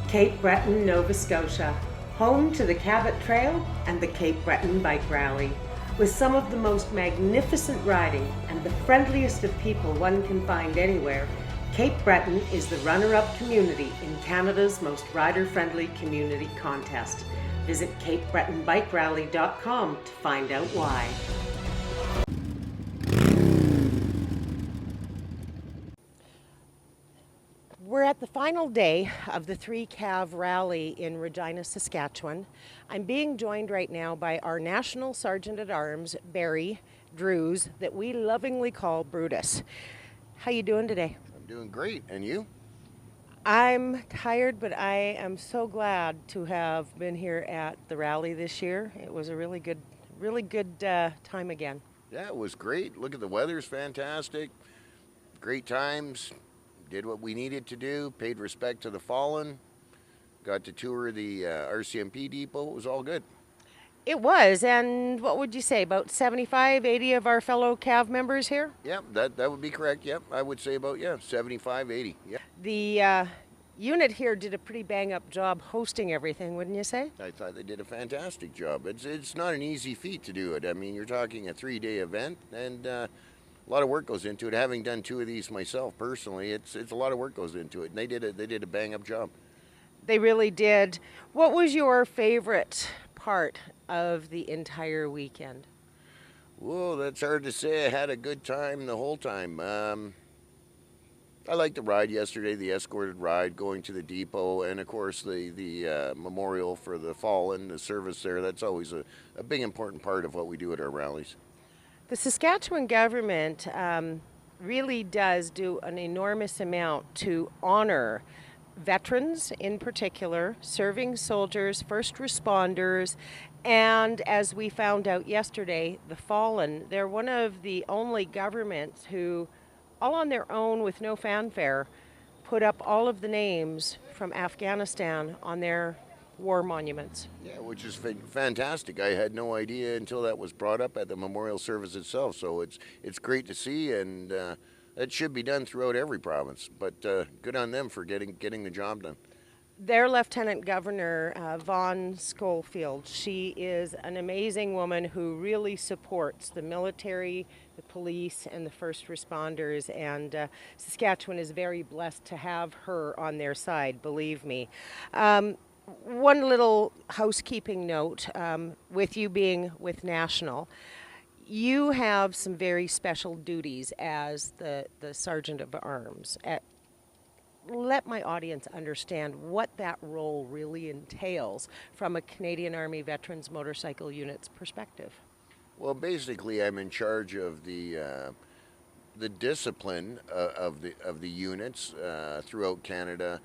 Cape Breton, Nova Scotia, home to the Cabot Trail and the Cape Breton Bike Rally. With some of the most magnificent riding and the friendliest of people one can find anywhere, Cape Breton is the runner-up community in Canada's most rider-friendly community contest. Visit CapeBretonBikeRally.com to find out why. We're at the final day of the C.A.V rally in Regina, Saskatchewan. I'm being joined right now by our National Sergeant at Arms, Barry Drews, that we lovingly call Brutus. How you doing today? I'm doing great, and you? I'm tired, but I am so glad to have been here at the rally this year. It was a really good time again. Yeah, it was great. Look at the weather's fantastic. Great times. Did what we needed to do, paid respect to the fallen, got to tour the RCMP depot. It was all good. It was, and what would you say, about 75, 80 of our fellow C.A.V members here? Yep, that would be correct. Yep, I would say about, 75, 80. Yep. The unit here did a pretty bang-up job hosting everything, wouldn't you say? I thought they did a fantastic job. It's not an easy feat to do it. I mean, you're talking a 3-day event, and a lot of work goes into it. Having done 2 of these myself personally, it's a lot of work goes into it, and they did a bang-up job. They really did. What was your favorite part of the entire weekend? Whoa, that's hard to say. I had a good time the whole time. I liked the ride yesterday, the escorted ride, going to the depot, and of course the memorial for the fallen, the service there. That's always a big important part of what we do at our rallies. The Saskatchewan government really does do an enormous amount to honor veterans in particular, serving soldiers, first responders, and as we found out yesterday, the fallen. They're one of the only governments who, all on their own with no fanfare, put up all of the names from Afghanistan on their war monuments. Yeah, which is fantastic. I had no idea until that was brought up at the memorial service itself. So it's great to see, and it should be done throughout every province. But good on them for getting the job done. Their Lieutenant Governor, Vaughn Schofield, she is an amazing woman who really supports the military, the police, and the first responders. And Saskatchewan is very blessed to have her on their side, believe me. One little housekeeping note, with you being with National, you have some very special duties as the Sergeant of Arms. Let my audience understand what that role really entails from a Canadian Army Veterans Motorcycle Unit's perspective. Well, basically, I'm in charge of the discipline of the units throughout Canada.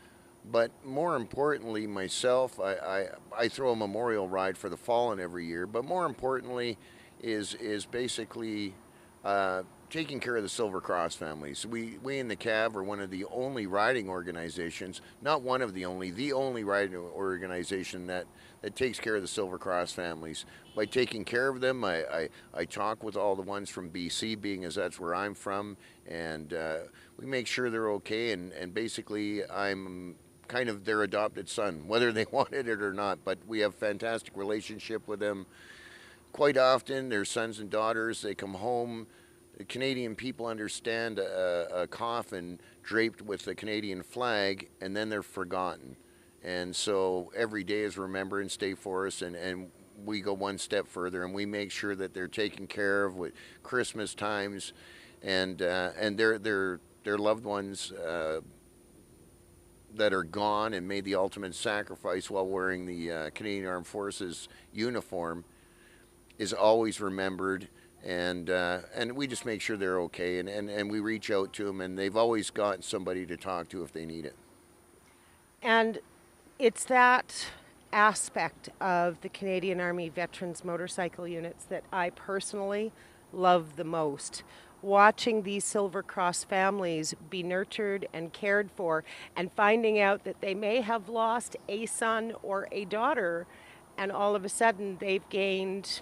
But more importantly, myself, I throw a memorial ride for the fallen every year. But more importantly, is basically taking care of the Silver Cross families. We in the C.A.V are one of the only riding organizations, not one of the only riding organization that takes care of the Silver Cross families. By taking care of them, I talk with all the ones from BC, being as that's where I'm from, and we make sure they're okay, and basically I'm kind of their adopted son, whether they wanted it or not. But we have a fantastic relationship with them. Quite often, their sons and daughters, they come home. The Canadian people understand a coffin draped with the Canadian flag, and then they're forgotten. And so every day is Remembrance Day for us, and we go one step further, and we make sure that they're taken care of with Christmas times, and their loved ones that are gone and made the ultimate sacrifice while wearing the Canadian Armed Forces uniform is always remembered, and we just make sure they're okay, and we reach out to them, and they've always got somebody to talk to if they need it. And it's that aspect of the Canadian Army Veterans Motorcycle Units that I personally love the most. Watching these Silver Cross families be nurtured and cared for, and finding out that they may have lost a son or a daughter, and all of a sudden they've gained,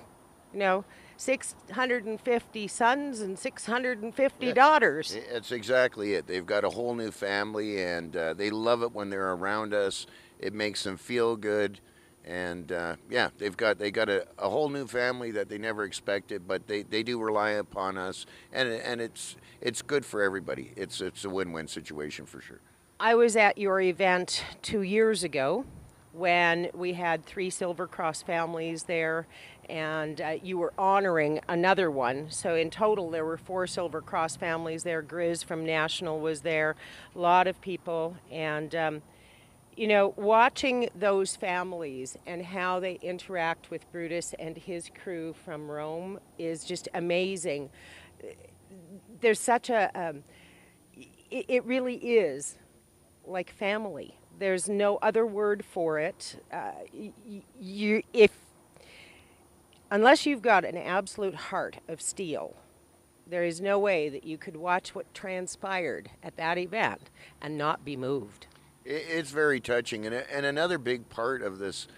650 sons and 650 Yeah, daughters. that's exactly it. They've got a whole new family, and they love it when they're around us. It makes them feel good, and yeah, they got a whole new family that they never expected, but they do rely upon us, and it's good for everybody. It's a win-win situation for sure. I was at your event 2 years ago when we had 3 Silver Cross families there, and you were honoring another one. So in total, there were 4 Silver Cross families there. Grizz from National was there, a lot of people. And, you know, watching those families and how they interact with Brutus and his crew from Rome is just amazing. There's such it really is like family. There's no other word for it. Unless you've got an absolute heart of steel, there is no way that you could watch what transpired at that event and not be moved. It's very touching, and another big part of this,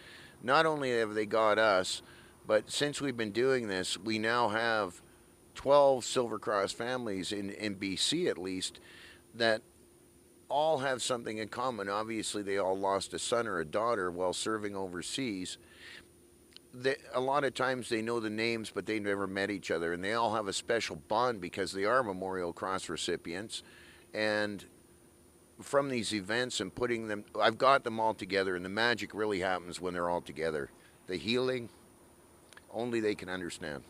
not only have they got us, but since we've been doing this, we now have 12 Silver Cross families in BC at least that all have something in common. Obviously, they all lost a son or a daughter while serving overseas. A lot of times they know the names, but they never met each other, and they all have a special bond because they are Memorial Cross recipients. And from these events and putting them, I've got them all together, and the magic really happens when they're all together. The healing, only they can understand.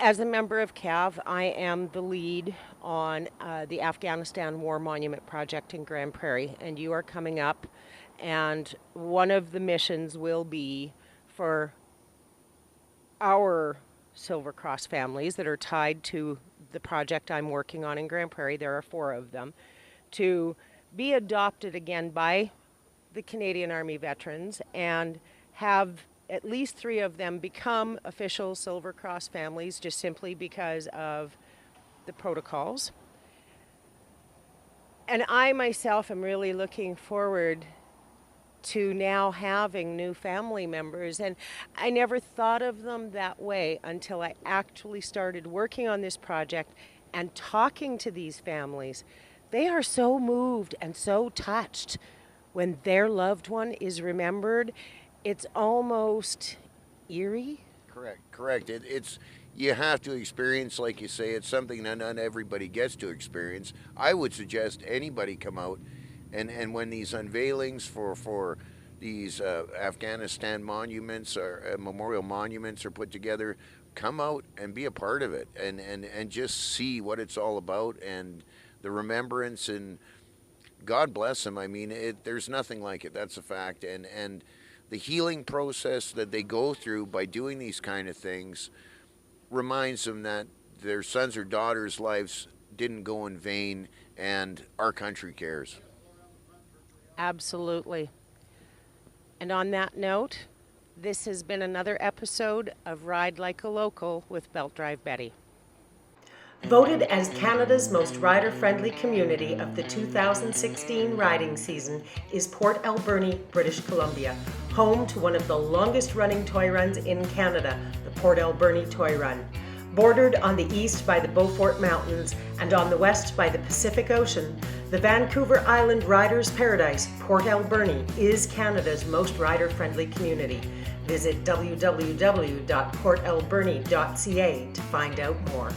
As a member of C.A.V, I am the lead on the Afghanistan War Monument Project in Grand Prairie, and you are coming up, and one of the missions will be for our Silver Cross families that are tied to the project I'm working on in Grand Prairie. There are 4 of them, to be adopted again by the Canadian Army veterans and have at least 3 of them become official Silver Cross families just simply because of the protocols. And I myself am really looking forward to now having new family members. And I never thought of them that way until I actually started working on this project and talking to these families. They are so moved and so touched when their loved one is remembered. It's almost eerie. Correct. It's you have to experience, like you say. It's something that not everybody gets to experience. I would suggest anybody come out, and when these unveilings for these Afghanistan monuments or memorial monuments are put together, come out and be a part of it, and just see what it's all about and the remembrance. And God bless them. I mean, there's nothing like it. That's a fact. And the healing process that they go through by doing these kind of things reminds them that their sons or daughters' lives didn't go in vain, and our country cares. Absolutely. And on that note, this has been another episode of Ride Like a Local with Belt Drive Betty. Voted as Canada's most rider-friendly community of the 2016 riding season is Port Alberni, British Columbia, home to one of the longest-running toy runs in Canada, the Port Alberni Toy Run. Bordered on the east by the Beaufort Mountains and on the west by the Pacific Ocean, the Vancouver Island Riders' Paradise, Port Alberni, is Canada's most rider-friendly community. Visit www.portalberni.ca to find out more.